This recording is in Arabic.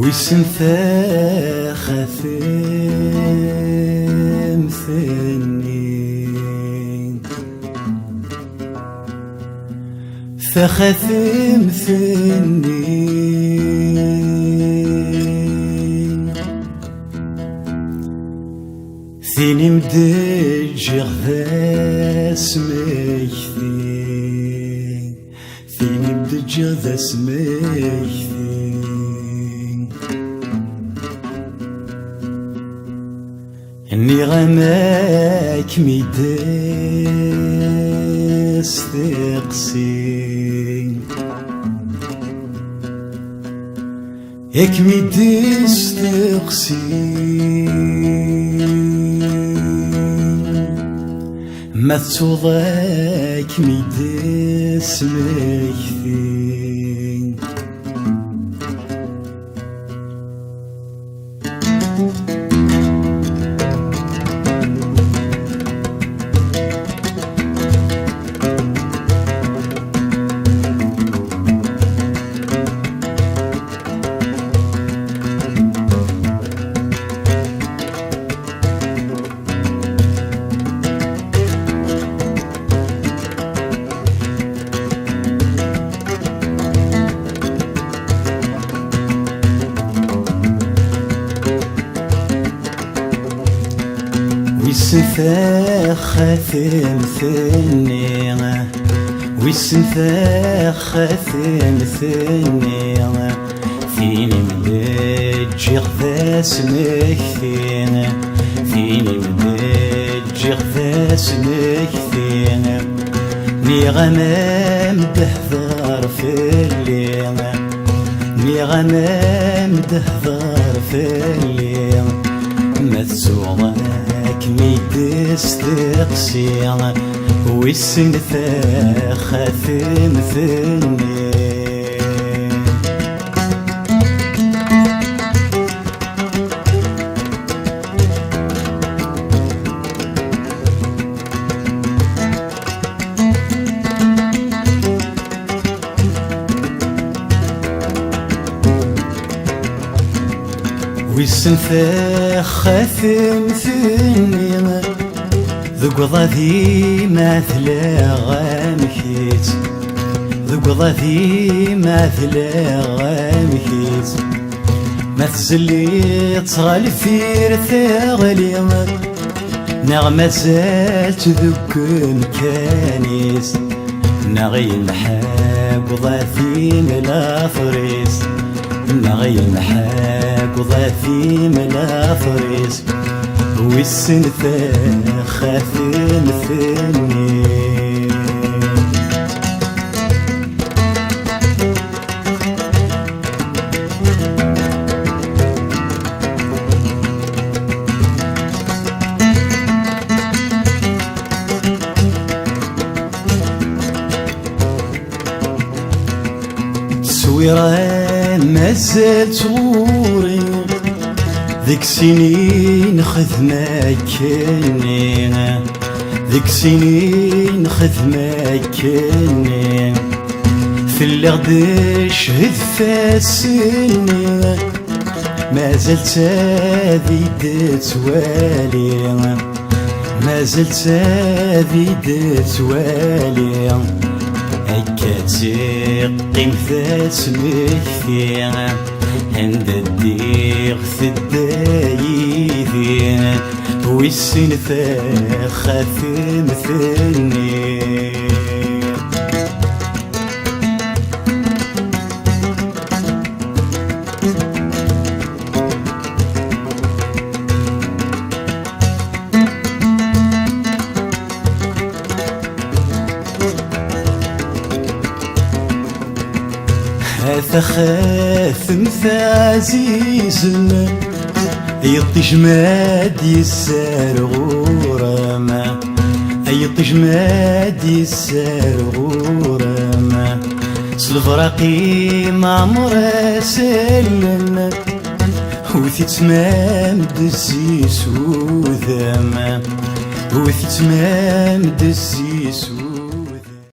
ويسن ثاخثم ثني ثاخثم ثني ثيني مدجغ ذا سميكثي ثيني مدجغ ذا سميكثي إني غماك ميداس تقسي ياك ميداس تقسي ما تصوضاك ميداس ميكثي ويسنفاخثم ثني ويسنفاخثم ثني فيني مدجغ ذا سمكثين فيني مدجغ ذا سمكثين ني غمام دهضر في الليل ني غمام دهضر في الليل ما تسوغاك ميداس تقسي ويسن ثاخثم ثني ويسن ثاخثم ثني ذوق ضاذي مثلا غامكيت ذوق ضاذي مثلا غامكيت ما تزلي تغالفير ثغلي نغمة زالت ذوك مكانيس نغي المحاب وضاذي ملا فريس نغي المحاب وضاذي ملا فريس ويسن ثاخثم ثني سويرة مازال تغوري ذيك سنين خدماكني ذيك سنين خدماكني في اللي غدا شهد فاسني ما زلت هذي تتوالي ما زلت هذي تتوالي هكا تقيم ذا سمكثي عند الديغ في الدايدين ويسن ثاخثم ثني ثاخثم ثعزيز يطي جماد يسار غورما أي طجماد يسار غورم سلفراقي معمر سلم وثي تمام دسيس وذام وثي تمام دسيس